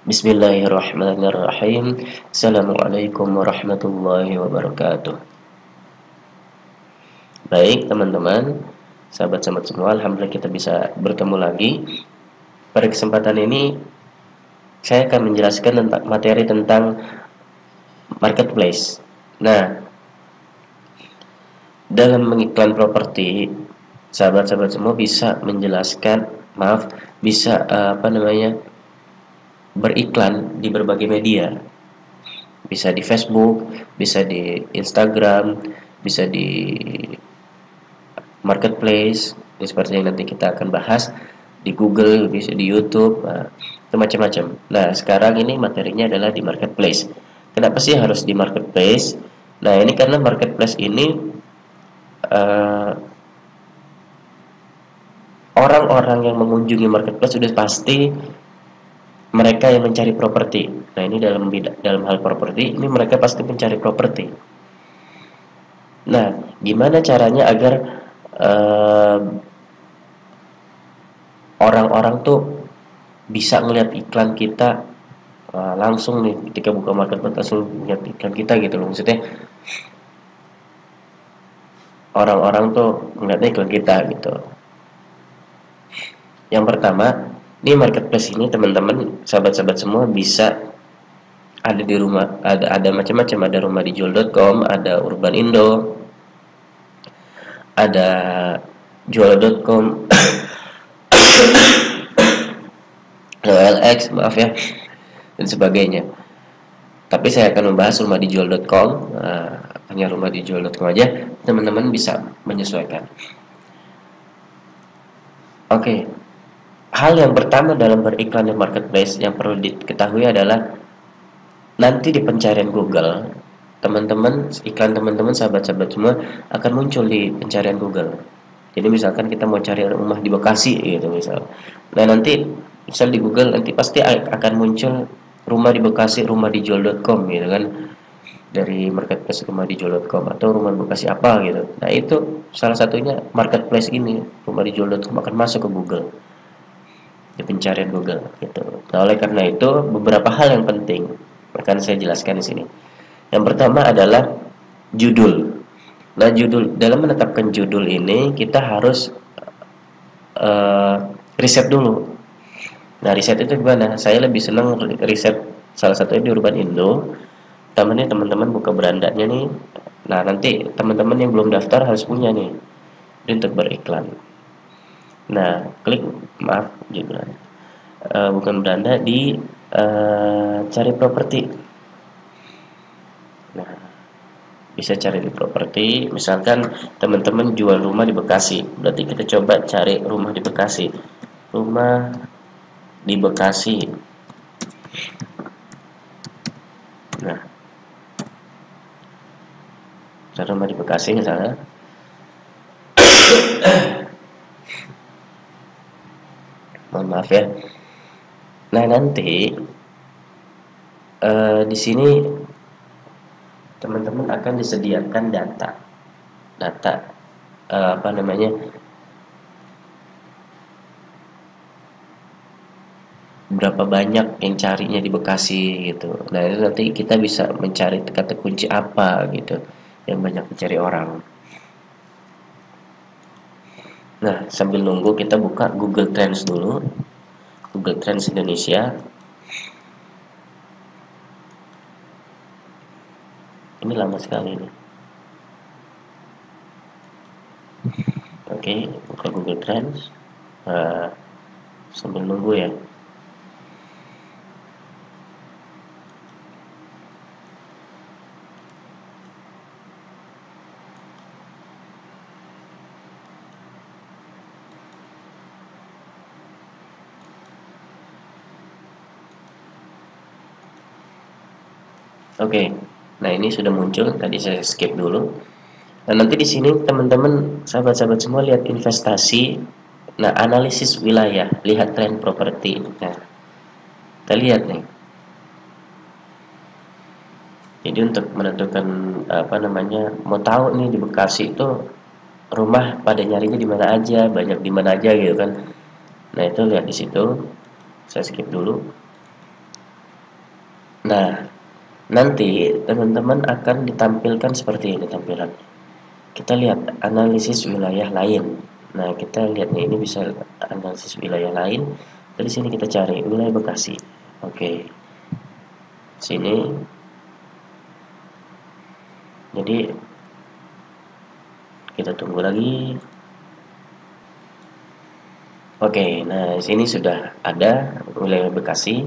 Bismillahirrahmanirrahim. Assalamualaikum warahmatullahi wabarakatuh. Baik teman-teman, sahabat-sahabat semua, alhamdulillah kita bisa bertemu lagi. Pada kesempatan ini saya akan menjelaskan tentang materi tentang marketplace. Nah, dalam mengiklan properti, sahabat-sahabat semua bisa menjelaskan, bisa beriklan di berbagai media. Bisa di Facebook, bisa di Instagram, bisa di marketplace, seperti yang nanti kita akan bahas, di Google, bisa di YouTube, itu macam-macam. Nah, sekarang ini materinya adalah di marketplace. Kenapa sih harus di marketplace? Nah, ini karena marketplace ini eh, orang-orang yang mengunjungi marketplace sudah pasti mereka yang mencari properti. Nah, ini dalam hal properti, ini mereka pasti mencari properti. Nah, gimana caranya agar eh, orang-orang tuh bisa ngelihat iklan kita langsung nih ketika buka marketplace, langsung lihat iklan kita gitu loh, maksudnya orang-orang tuh ngeliatnya iklan kita gitu. Yang pertama, ini marketplace ini teman-teman, sahabat-sahabat semua bisa ada di rumah, ada macam-macam, ada rumahdijual.com, ada Urban Indo, ada jual.com, OLX, maaf ya, dan sebagainya. Tapi saya akan membahas rumahdijual.com, hanya rumahdijual.com aja, teman-teman bisa menyesuaikan. Oke, hal yang pertama dalam beriklan di marketplace yang perlu diketahui adalah nanti di pencarian Google, teman-teman, iklan teman-teman, sahabat-sahabat semua akan muncul di pencarian Google. Jadi misalkan kita mau cari rumah di Bekasi gitu misal. Nah, nanti misal di Google nanti pasti akan muncul rumah di Bekasi, rumahdijual.com gitu kan. Dari marketplace rumahdijual.com atau rumah di Bekasi apa gitu. Nah, itu salah satunya marketplace ini, rumahdijual.com akan masuk ke Google, di pencarian Google gitu. Nah, oleh karena itu beberapa hal yang penting akan saya jelaskan di sini. Yang pertama adalah judul. Nah, judul, dalam menetapkan judul ini kita harus uh, riset dulu. Nah, riset itu gimana? Saya lebih senang riset salah satunya di Urban Indo. Teman-teman buka berandanya nih. Nah, nanti teman-teman yang belum daftar harus punya nih untuk beriklan. Nah, klik, maaf judulnya. Bukan beranda, di cari properti. Nah, bisa cari di properti, misalkan teman-teman jual rumah di Bekasi, berarti kita coba cari rumah di Bekasi. Rumah di Bekasi. Nah, cari rumah di Bekasi misalnya. Mohon maaf ya. Nah, nanti di sini teman-teman akan disediakan data apa namanya, berapa banyak yang carinya di Bekasi gitu. Nah, itu nanti kita bisa mencari kata kunci apa gitu yang banyak dicari orang. Nah, sambil nunggu kita buka Google Trends dulu, Google Trends Indonesia. Ini lama sekali nih. Oke, buka Google Trends. Sambil nunggu ya. Oke, nah ini sudah muncul. Tadi saya skip dulu. Nah, nanti di sini teman-teman, sahabat-sahabat semua lihat investasi. Nah, analisis wilayah, lihat tren properti. Nah, kita lihat nih. Jadi untuk menentukan apa namanya, mau tahu nih di Bekasi itu rumah pada nyarinya di mana aja, banyak di mana aja gitu kan. Nah, itu lihat di situ. Saya skip dulu. Nah, nanti teman-teman akan ditampilkan seperti ini tampilan. Kita lihat analisis wilayah lain. Nah, kita lihat nih, ini bisa analisis wilayah lain. Dari sini kita cari wilayah Bekasi. Oke. Sini. Jadi kita tunggu lagi. Oke, nah sini sudah ada wilayah Bekasi.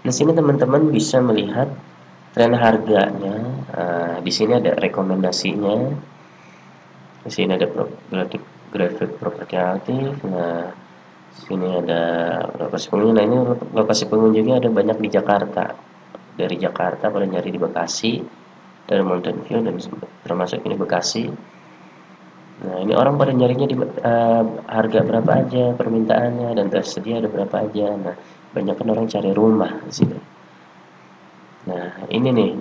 Nah, sini teman-teman bisa melihat tren harganya. Di sini ada rekomendasinya. Di sini ada grafik properti aktif. Nah, sini ada lokasi pengunjung. Nah, ini lokasi pengunjungnya ada banyak di Jakarta. Dari Jakarta pada nyari di Bekasi, dari Mountain View dan termasuk ini Bekasi. Nah, ini orang pada nyarinya di harga berapa aja permintaannya dan tersedia ada berapa aja. Nah, banyak kan orang cari rumah di sini. Nah, ini nih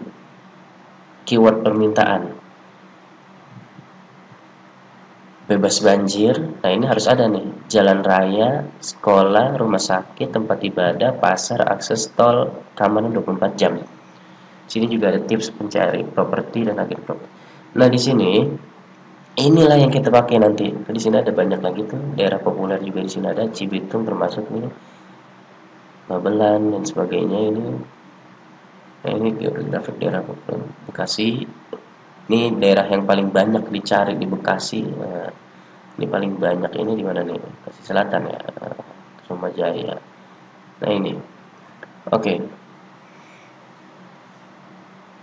keyword permintaan. Bebas banjir. Nah, ini harus ada nih. Jalan raya, sekolah, rumah sakit, tempat ibadah, pasar, akses tol, keamanan 24 jam. Sini juga ada tips mencari properti dan agen properti. Nah, di sini inilah yang kita pakai nanti. Di sini ada banyak lagi tuh daerah populer juga di sini ada Cibitung termasuk ini, Babelan dan sebagainya ini. Nah, ini grafik daerah populer Bekasi. Ini daerah yang paling banyak dicari di Bekasi. Nah, ini paling banyak ini di mana nih? Bekasi Selatan ya, Jaya. Nah ini, oke.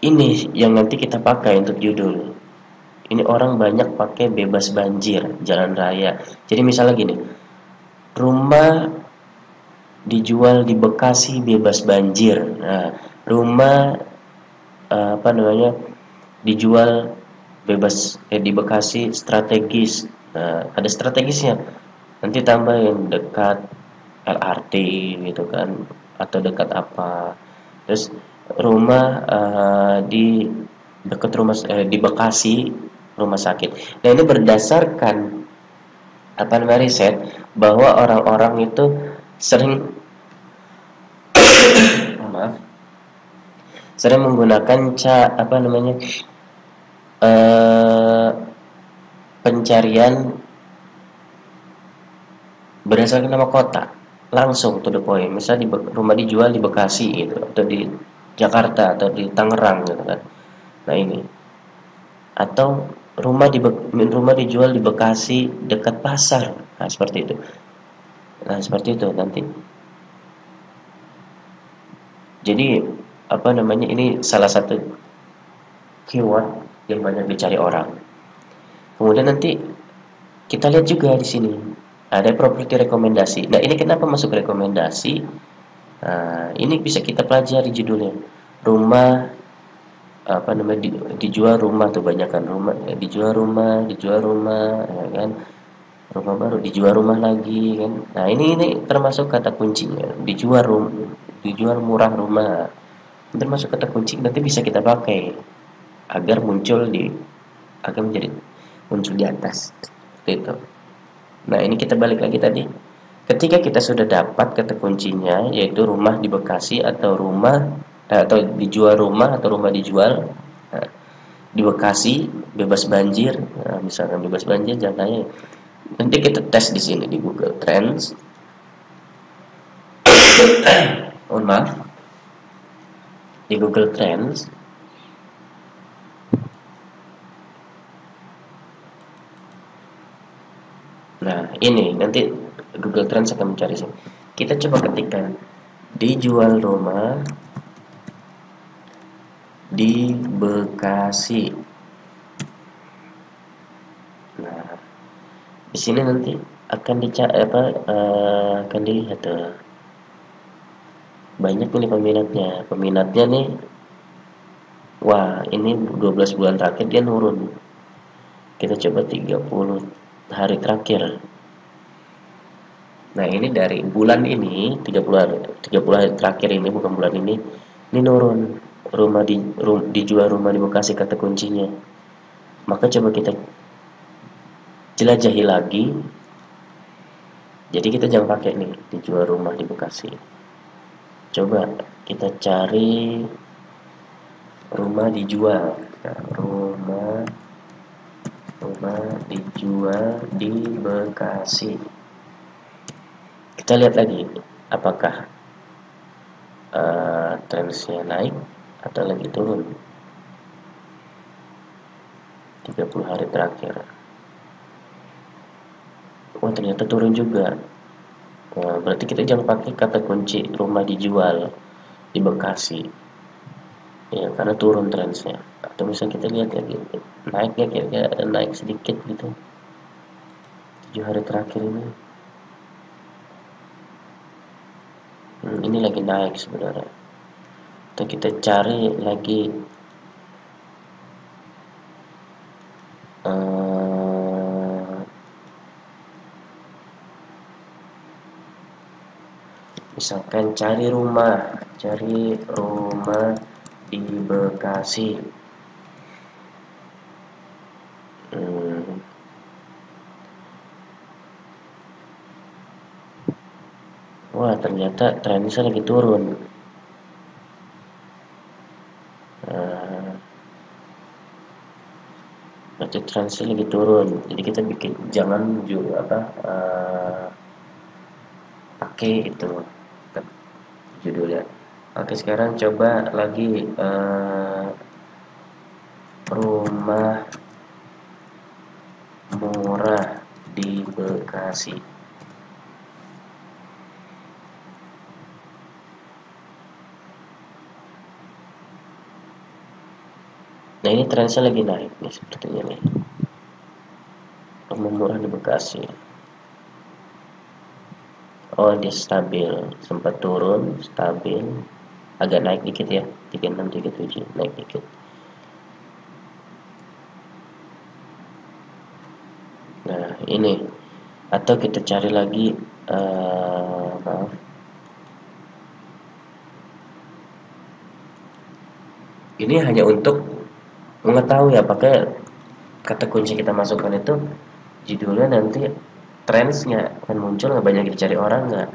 Ini yang nanti kita pakai untuk judul. Ini orang banyak pakai bebas banjir, jalan raya. Jadi misalnya gini, rumah dijual di Bekasi bebas banjir. Nah, rumah apa namanya dijual bebas di Bekasi strategis. Nah, ada strategisnya. Nanti tambahin dekat LRT gitu kan atau dekat apa. Terus rumah di dekat rumah di Bekasi rumah sakit. Nah, ini berdasarkan apa namanya riset bahwa orang-orang itu sering maaf sering menggunakan apa namanya eh, pencarian berdasarkan nama kota langsung to the point. Misalnya rumah dijual di Bekasi gitu atau di Jakarta atau di Tangerang gitu kan. Nah ini atau rumah dijual di Bekasi dekat pasar. Nah seperti itu. Nah seperti itu nanti. Jadi apa namanya ini salah satu keyword yang banyak dicari orang. Kemudian nanti kita lihat juga di sini ada properti rekomendasi. Nah ini kenapa masuk rekomendasi? Nah, ini bisa kita pelajari judulnya. Rumah apa namanya dijual rumah tuh banyak kan rumah dijual rumah ya kan rumah baru dijual rumah lagi kan. Nah ini termasuk kata kuncinya dijual murah rumah. Ini termasuk kata kunci nanti bisa kita pakai agar menjadi muncul di atas seperti itu. Nah ini kita balik lagi tadi. Ketika kita sudah dapat kata kuncinya yaitu rumah di Bekasi atau atau dijual rumah atau rumah dijual nah, di Bekasi bebas banjir, nah, misalkan bebas banjir jangannya nanti kita tes di sini di Google Trends. Mohon maaf di Google Trends. Nah ini nanti Google Trends akan mencari sini. Kita coba ketikkan dijual rumah di Bekasi. Nah, di sini nanti akan akan dilihat banyak ini peminatnya. Peminatnya nih, wah ini 12 bulan terakhir dia nurun. Kita coba 30 hari terakhir. Nah ini dari bulan ini 30 hari terakhir ini bukan bulan ini nurun. Dijual rumah di Bekasi kata kuncinya. Maka coba kita jelajahi lagi. Jadi kita jangan pakai nih dijual rumah di Bekasi. Coba kita cari rumah dijual. Nah, rumah dijual di Bekasi. Kita lihat lagi apakah trendsnya naik atau lagi turun. 30 hari terakhir. Oh, ternyata turun juga. Nah, berarti kita jangan pakai kata kunci rumah dijual di Bekasi. Ya, karena turun trendsnya. Atau misalnya kita lihat lagi, naiknya kayak naik sedikit gitu. 7 hari terakhir ini. Ini lagi naik sebenarnya. Atau kita cari lagi eh, misalkan cari rumah di Bekasi. Hmm, wah, ternyata trennya lagi turun. Eh, berarti trennya lagi turun. Jadi kita bikin jangan juga pakai itu judulnya. Oke, sekarang coba lagi rumah murah di Bekasi. Nah, ini trennya lagi naik nih sepertinya nih. Rumah murah di Bekasi. Oh, dia stabil, sempat turun, stabil, agak naik dikit ya, 36 37 naik dikit. Nah, ini atau kita cari lagi maaf. Ini hanya untuk mengetahui apakah kata kunci kita masukkan itu judulnya nanti trendsnya akan muncul nggak, banyak dicari orang nggak.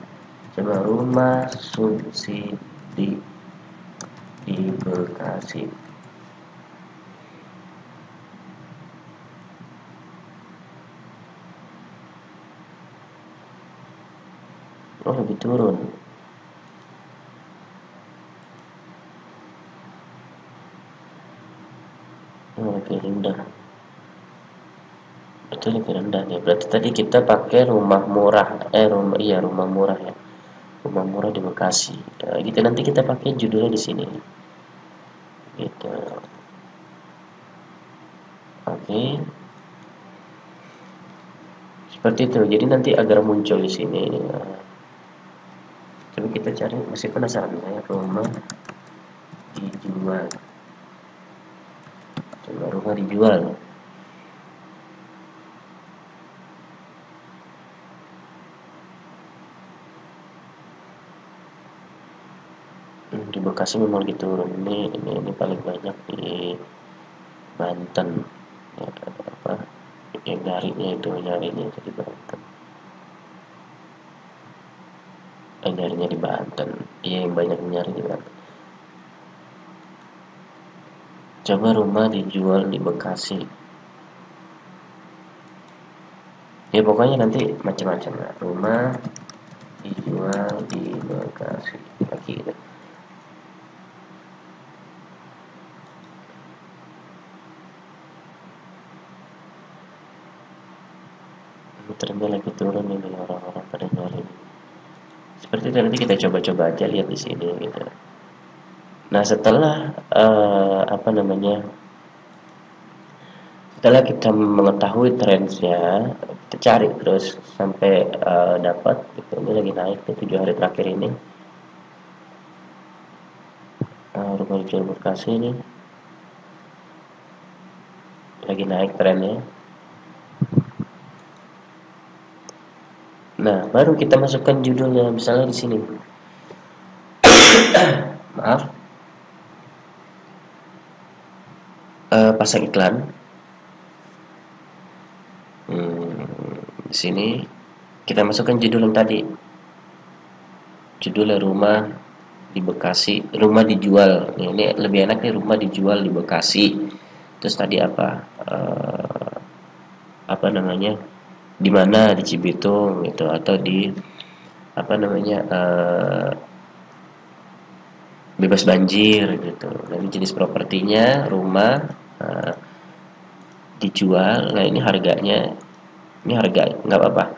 Coba rumah subsidi di Bekasi. Oh, lebih turun. Oh, lebih rendah. Betul, lebih rendah nih. Berarti tadi kita pakai rumah murah. Rumah murah ya. Rumah murah di Bekasi. Gitu nanti kita pakai judulnya di sini. Gitu. Oke. Seperti itu. Jadi nanti agar muncul di sini. Coba kita cari. Masih penasaran ya, rumah dijual. Coba rumah dijual. Di Bekasi memang lagi turun. Ini paling banyak di Banten. Ya, apa? Yang nyarinya itu di Banten. Nyarinya di Banten. Iya, yang banyak nyari di Banten. Coba rumah dijual di Bekasi. Ya pokoknya nanti macam-macam lah. Rumah dijual di Bekasi. Lagi gitu. Ini trennya lagi turun ini, orang-orang pada nyari. Seperti itu nanti kita coba-coba aja lihat di sini gitu. Nah, apa namanya? Setelah kita mengetahui trendsnya, kita cari terus sampai dapat. Gitu. Ini lagi naik tuh 7 hari terakhir ini. Rumah dijual Bekasi ini lagi naik trennya. Nah, baru kita masukkan judulnya, misalnya di sini. Maaf, pasang iklan. Di sini kita masukkan judul yang tadi. Judulnya rumah di Bekasi, rumah dijual. Ini lebih enak nih, rumah dijual di Bekasi. Terus tadi apa namanya, di mana, di Cibitung gitu, atau di apa namanya, bebas banjir gitu. Nah, ini jenis propertinya rumah, eh, dijual. Nah, ini harga nggak apa-apa.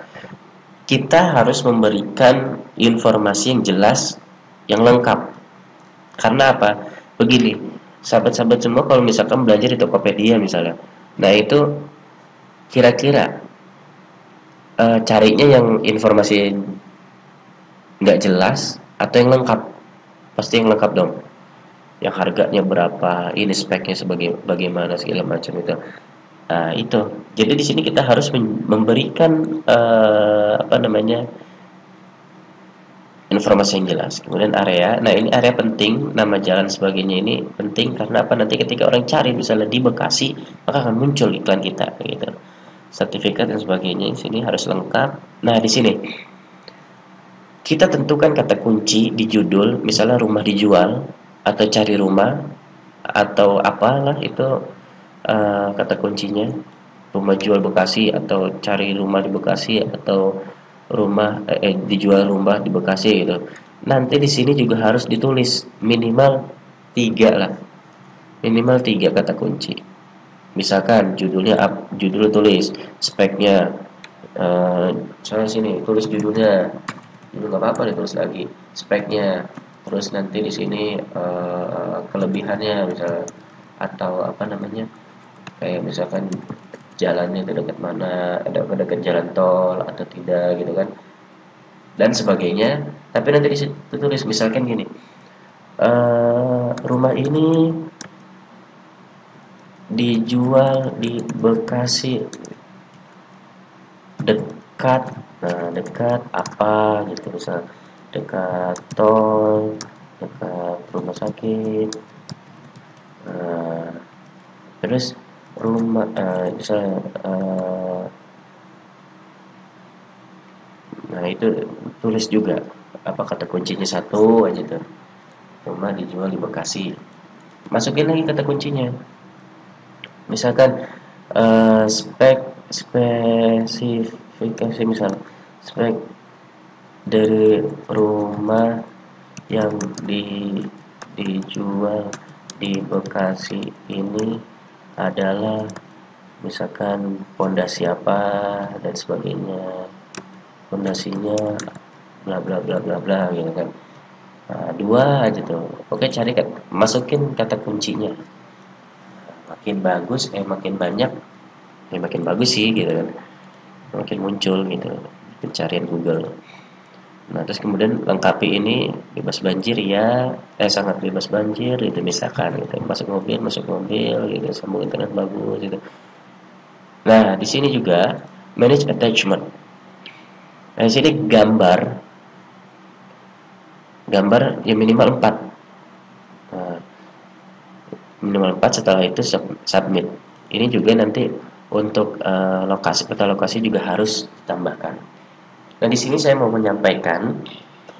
Kita harus memberikan informasi yang jelas, yang lengkap. Karena apa? Begini, sahabat-sahabat semua kalau misalkan belajar di Tokopedia misalnya, nah itu kira-kira carinya yang informasi nggak jelas atau yang lengkap? Pasti yang lengkap dong. Yang harganya berapa, ini speknya sebagai bagaimana segala macam itu. Nah, itu. Jadi di sini kita harus memberikan apa namanya, informasi yang jelas. Kemudian area. Nah, ini area penting, nama jalan sebagainya ini penting karena apa? Nanti ketika orang cari misalnya di Bekasi, maka akan muncul iklan kita gitu. Sertifikat dan sebagainya di sini harus lengkap. Nah, di sini kita tentukan kata kunci di judul, misalnya rumah dijual atau cari rumah atau apalah itu, kata kuncinya. Rumah jual Bekasi atau cari rumah di Bekasi atau dijual rumah di Bekasi gitu. Nanti di sini juga harus ditulis minimal tiga lah, minimal tiga kata kunci. Misalkan judul tulis speknya, saya sini tulis judulnya, judul nggak apa-apa ditulis lagi speknya, terus nanti di sini kelebihannya misalnya, atau apa namanya, kayak misalkan jalannya itu dekat mana, ada dekat jalan tol atau tidak gitu kan, dan sebagainya. Tapi nanti di situ tulis misalkan gini, rumah ini dijual di Bekasi dekat, nah dekat apa gitu, misal dekat tol, dekat rumah sakit, nah, terus rumah misalnya, nah itu tulis juga apa kata kuncinya, satu aja tuh, rumah dijual di Bekasi, masukin lagi kata kuncinya. Misalkan spesifikasi, misal spek dari rumah yang dijual di Bekasi ini adalah misalkan pondasi apa dan sebagainya, pondasinya bla bla bla bla bla gitu kan. Nah, dua aja tuh, oke, cari kan, masukin kata kuncinya, makin bagus makin banyak, ya makin bagus sih gitu kan, makin muncul gitu pencarian Google. Nah, terus kemudian lengkapi ini bebas banjir ya, sangat bebas banjir gitu misalkan gitu, masuk mobil gitu, sambung internet bagus gitu. Nah, di sini juga manage attachment. Nah, di sini gambar yang minimal 4. Nah, minimal 4, setelah itu submit. Ini juga nanti untuk peta lokasi juga harus ditambahkan. Nah, di sini saya mau menyampaikan,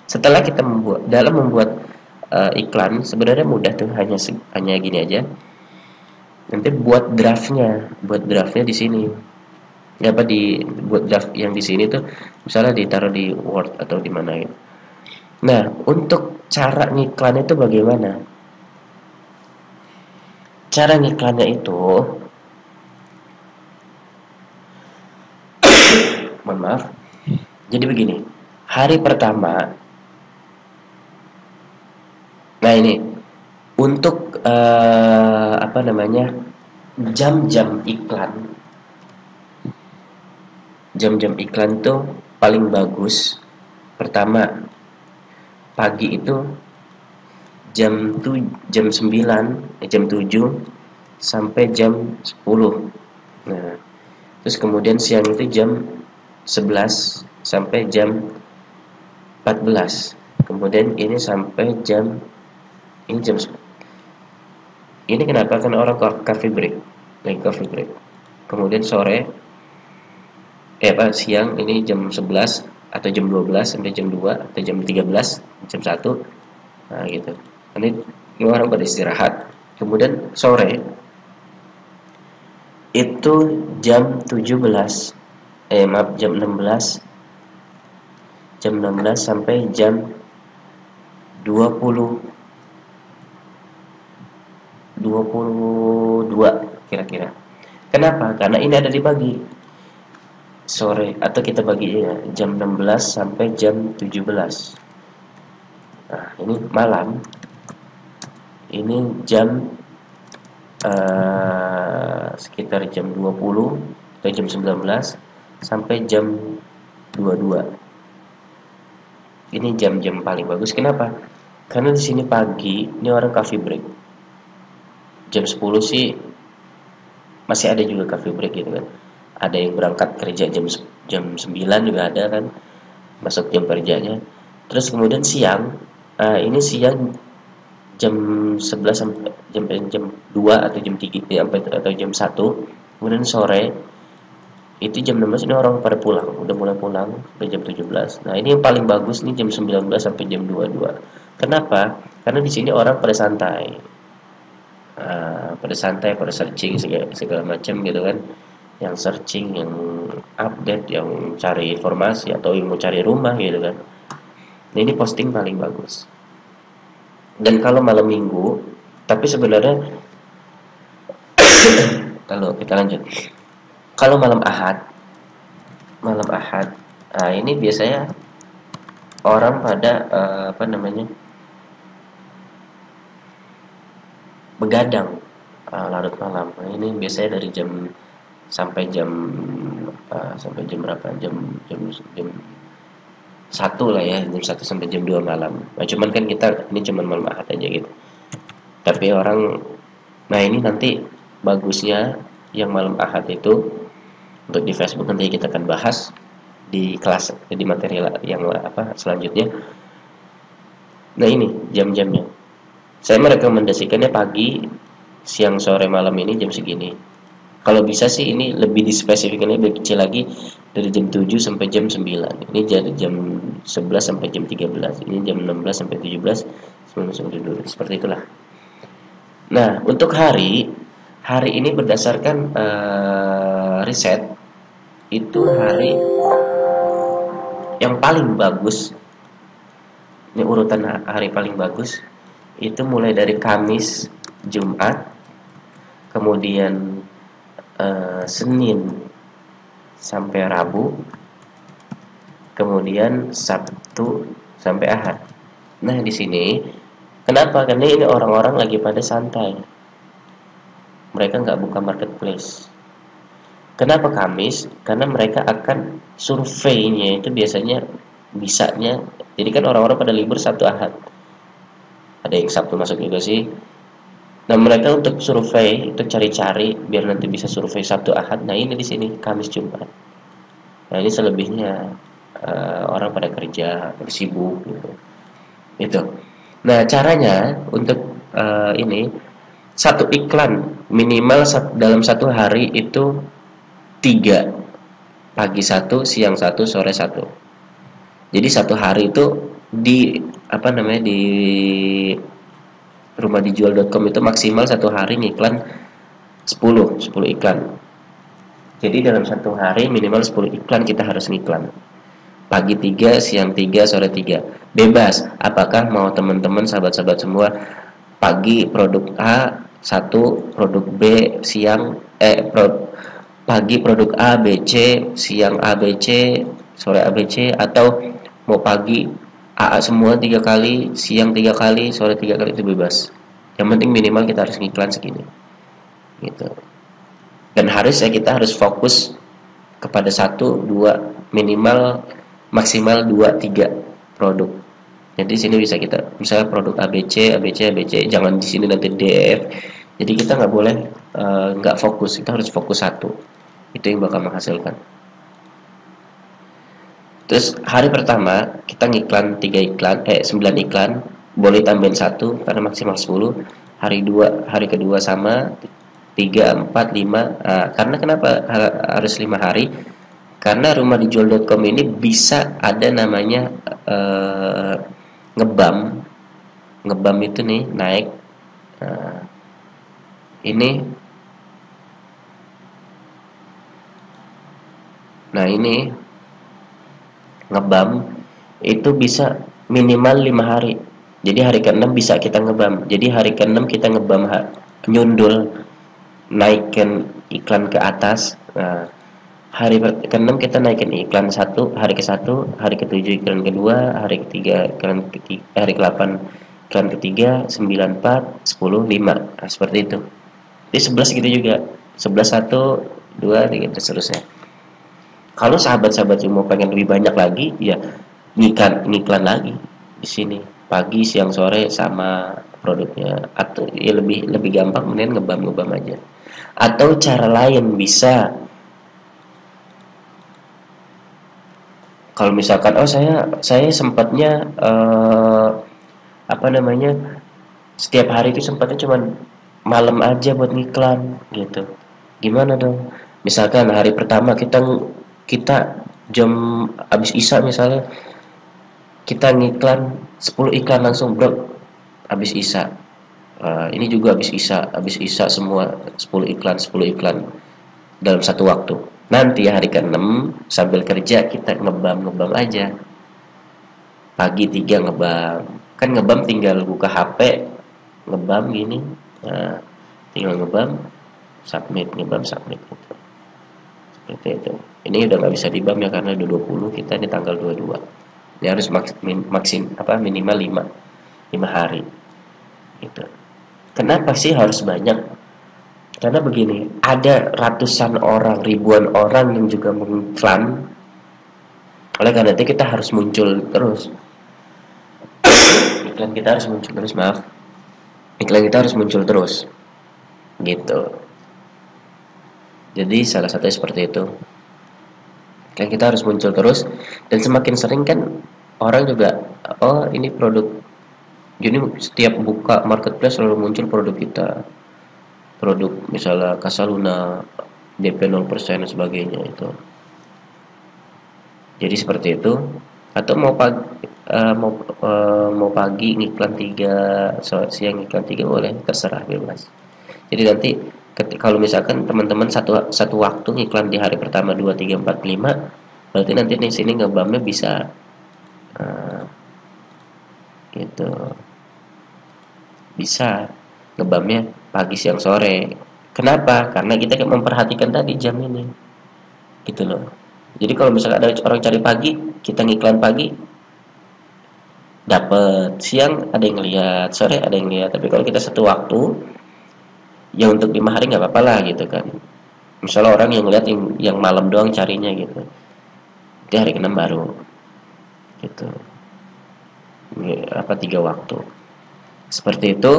setelah kita membuat iklan sebenarnya mudah tuh, hanya gini aja. Nanti buat draftnya di sini. Ya apa, buat draft yang di sini tuh misalnya ditaruh di Word atau di mana gitu. Nah, untuk cara ngiklan itu bagaimana? Cara ngiklannya itu, mohon maaf. Jadi begini, hari pertama, nah ini untuk apa namanya, jam-jam iklan, jam-jam iklan tuh paling bagus. Pertama, pagi itu jam 9, jam 7 sampai jam 10. Nah, terus kemudian siang itu jam 11 sampai jam 14. Kemudian ini sampai ini jam ini kenapa? Karena orang coffee break, lagi coffee break. Kemudian sore, siang ini jam 11 atau jam 12 sampai jam 2 atau jam 13, jam 1. Nah gitu, ini orang beristirahat. Kemudian sore itu jam 17, maaf, jam 16 sampai jam 20 22 kira-kira. Kenapa? Karena ini ada dibagi sore, atau kita bagi ya, jam 16 sampai jam 17. Nah, ini malam. Ini jam sekitar jam 20 atau jam 19 sampai jam 22. Ini jam-jam paling bagus. Kenapa? Karena di sini pagi ini orang coffee break. Jam 10 sih masih ada juga coffee break gitu kan. Ada yang berangkat kerja jam 9 juga ada kan, masuk jam kerjanya. Terus kemudian siang, ini siang jam 11 sampai jam 2 atau jam 3 atau jam 1. Kemudian sore itu jam 16 ini orang pada pulang, udah mulai pulang, udah jam 17. Nah, ini yang paling bagus nih jam 19 sampai jam 22. Kenapa? Karena di sini orang pada santai. Pada santai, pada searching segala macam gitu kan. Yang searching, yang update, yang cari informasi atau yang mau cari rumah gitu kan. Nah, ini posting paling bagus. Dan kalau malam minggu, tapi sebenarnya kalau kita lanjut, kalau malam Ahad, nah ini biasanya orang pada begadang larut malam. Nah, ini biasanya dari jam sampai jam berapa? Jam 1 lah ya, jam 1 sampai jam 2 malam. Nah, cuman kan kita ini cuman malam Ahad aja gitu. Tapi nah ini nanti bagusnya yang malam Ahad itu, untuk di Facebook nanti kita akan bahas di kelas, di materi yang selanjutnya. Nah, ini jam-jamnya. Saya merekomendasikannya pagi, siang, sore, malam ini jam segini. Kalau bisa sih ini lebih dispesifikkan, lebih kecil lagi, dari jam 7 sampai jam 9. Ini jadi jam 11 sampai jam 13. Ini jam 16 sampai 17, 19 sampai 22. Seperti itulah. Nah, untuk hari ini berdasarkan riset, itu hari yang paling bagus, ini urutan hari paling bagus, itu mulai dari Kamis, Jumat, kemudian Senin sampai Rabu, kemudian Sabtu sampai Ahad. Nah, di sini kenapa? Karena ini orang-orang lagi pada santai. Mereka nggak buka marketplace. Kenapa Kamis? Karena mereka akan surveinya itu biasanya bisanya. Jadi kan orang-orang pada libur Sabtu Ahad. Ada yang Sabtu masuk juga sih. Nah, mereka untuk survei, untuk cari-cari biar nanti bisa survei Sabtu Ahad. Nah, ini di sini Kamis Jumat. Nah, ini selebihnya orang pada kerja, sibuk gitu. Itu. Nah, caranya untuk ini, satu iklan minimal dalam satu hari itu 3, pagi 1, siang 1, sore 1. Jadi satu hari itu di di rumahdijual.com itu maksimal satu hari ngiklan 10 iklan. Jadi dalam satu hari minimal 10 iklan kita harus ngiklan. Pagi 3, siang 3, sore 3. Bebas. Apakah mau teman-teman sahabat-sahabat semua pagi produk A 1, produk B siang pagi produk A B C, siang A B C, sore A B C, atau mau pagi AA semua 3 kali, siang 3 kali, sore 3 kali, itu bebas. Yang penting minimal kita harus ngiklan segini. Gitu. Dan kita harus fokus kepada 1, 2, minimal maksimal 2, 3 produk. Jadi di sini bisa kita misalnya produk ABC, jangan di sini nanti DF. Jadi kita nggak boleh nggak fokus, kita harus fokus 1. Itu yang bakal menghasilkan. Terus hari pertama kita ngiklan 9 iklan, boleh tambahin 1 karena maksimal 10. Hari kedua sama 3, 4, 5. Karena kenapa harus 5 hari? Karena rumahdijual.com ini bisa ada namanya ngebam ngebam itu nih naik. Nah, ini ini ngebam itu bisa minimal 5 hari. Jadi hari ke-6 bisa kita ngebam. Jadi hari ke-6 kita ngebam, nyundul, naikkan iklan ke atas. Nah, hari ke-6 kita naikin iklan satu, hari ke-1, hari ke-7 iklan kedua, hari ke-3 iklan ketiga, hari ke-8 iklan ketiga, 9, 4, 10, 5. Nah, seperti itu. Di 11 gitu juga. 11, 1, 2, 3 dan seterusnya. Kalau sahabat-sahabat mau pengen lebih banyak lagi, ya ngiklan lagi di sini. Pagi, siang, sore sama produknya. Atau ya lebih lebih gampang mending ngebam aja. Atau cara lain bisa, kalau misalkan saya sempatnya apa namanya, setiap hari itu sempatnya cuman malam aja buat ngiklan gitu. Gimana dong? Misalkan hari pertama kita kita jam habis isya misalnya, kita ngiklan 10 iklan langsung bro, habis isya. Ini juga habis isya semua 10 iklan dalam satu waktu. Nanti hari ke-6 sambil kerja kita ngebam aja. Pagi 3 ngebam. Kan ngebam tinggal buka HP, ngebam gini. Nah, tinggal ngebam, ngebam submit gitu. Seperti itu. Ini udah nggak bisa dibam ya karena udah 20, kita di tanggal 22. Ini harus minimal 5 hari gitu. Kenapa sih harus banyak? Karena begini, ada ratusan orang, ribuan orang yang juga mengiklan. Oleh karena itu kita harus muncul terus. Iklan kita harus muncul terus, maaf. Iklan kita harus muncul terus. Gitu. Jadi salah satunya seperti itu. Iklan kita harus muncul terus, dan semakin sering kan orang juga, oh ini produk. Jadi setiap buka marketplace selalu muncul produk kita. Produk misalnya Casaluna, DP 0% dan sebagainya itu. Jadi seperti itu. Atau mau pagi ngiklan 3, siang ngiklan 3 boleh, terserah, bebas. Jadi nanti kalau misalkan teman-teman satu waktu ngiklan di hari pertama 2, 3, 4, 5, berarti nanti di sini ngebamnya bisa gitu. Bisa ngebamnya pagi, siang, sore. Kenapa? Karena kita kan memperhatikan tadi jam ini. Gitu loh. Jadi kalau misalnya ada orang cari pagi, kita ngiklan pagi, dapat. Siang ada yang lihat, sore ada yang lihat. Tapi kalau kita satu waktu, ya untuk 5 hari nggak apa-apa lah gitu kan. Misalnya orang yang lihat yang malam doang carinya gitu. Di hari ke-6 baru gitu. Ini 3 waktu. Seperti itu.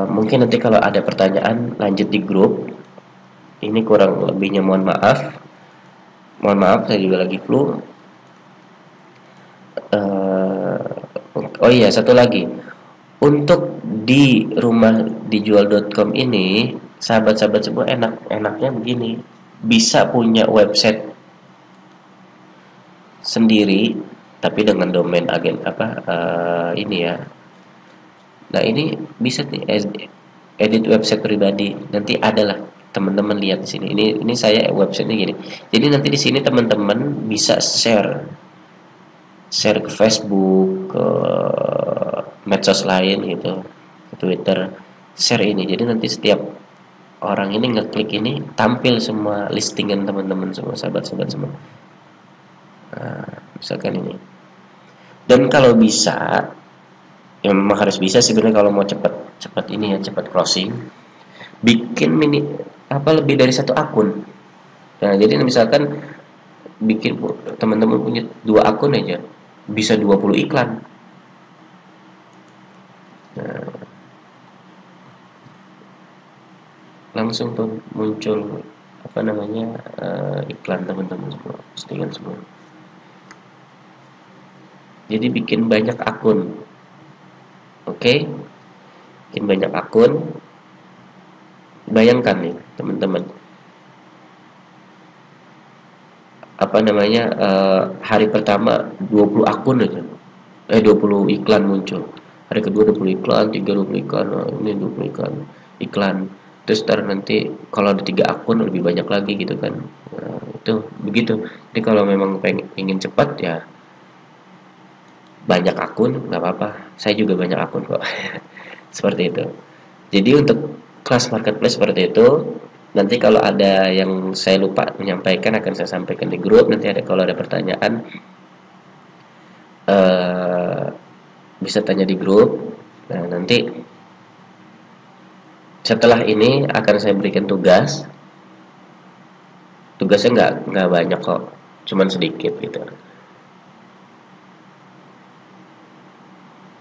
Mungkin nanti kalau ada pertanyaan lanjut di grup. Ini kurang lebihnya mohon maaf. Mohon maaf, saya juga lagi flu. Oh iya, satu lagi. Untuk di rumah dijual.com ini, sahabat-sahabat semua enaknya begini. Bisa punya website sendiri, tapi dengan domain agen ini ya. Nah, ini bisa nih edit website pribadi. Nanti adalah teman-teman lihat di sini. Ini saya websitenya gini. Jadi nanti di sini teman-teman bisa share ke Facebook, ke medsos lain gitu, ke Twitter, share ini. Jadi nanti setiap orang ini ngeklik ini tampil semua listingan teman-teman semua, sahabat-sahabat semua. Nah, misalkan ini. Dan kalau bisa, ya memang harus bisa sebenarnya kalau mau cepat ini ya, cepat closing, bikin lebih dari satu akun. Nah, jadi misalkan bikin teman-teman punya 2 akun aja, bisa 20 iklan. Nah, langsung tuh muncul iklan teman-teman semua, postingan semua. Jadi bikin banyak akun. Oke? Bikin banyak akun. Bayangkan nih, teman-teman. Hari pertama 20 akun aja. 20 iklan muncul. Hari kedua 20 iklan, 3 20 iklan, nah, ini 20 iklan. Terus ntar nanti kalau ada 3 akun lebih banyak lagi gitu kan. Nah, itu begitu. Jadi kalau memang pengen ingin cepat ya banyak akun nggak apa-apa. Saya juga banyak akun kok. Seperti itu. Jadi untuk kelas marketplace seperti itu, nanti kalau ada yang saya lupa menyampaikan akan saya sampaikan di grup. Nanti ada kalau ada pertanyaan eh, bisa tanya di grup. Nah, nanti setelah ini akan saya berikan tugas. Tugasnya nggak banyak kok, cuman sedikit gitu.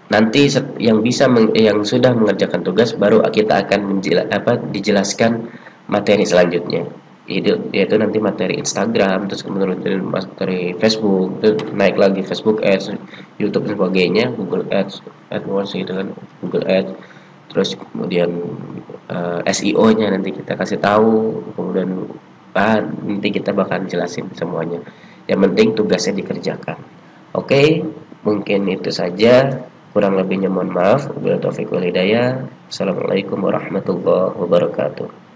Nanti yang yang sudah mengerjakan tugas baru kita akan dijelaskan materi selanjutnya. Yaitu nanti materi Instagram, terus kemudian materi Facebook, terus naik lagi Facebook Ads, YouTube dan sebagainya, Google Ads, AdWords gitu kan, Google Ads. Terus kemudian SEO-nya nanti kita kasih tahu, kemudian nanti kita bakal jelasin semuanya. Yang penting tugasnya dikerjakan. Oke, mungkin itu saja. Kurang lebihnya mohon maaf. Wabillahi taufiq wal hidayah. Assalamualaikum warahmatullahi wabarakatuh.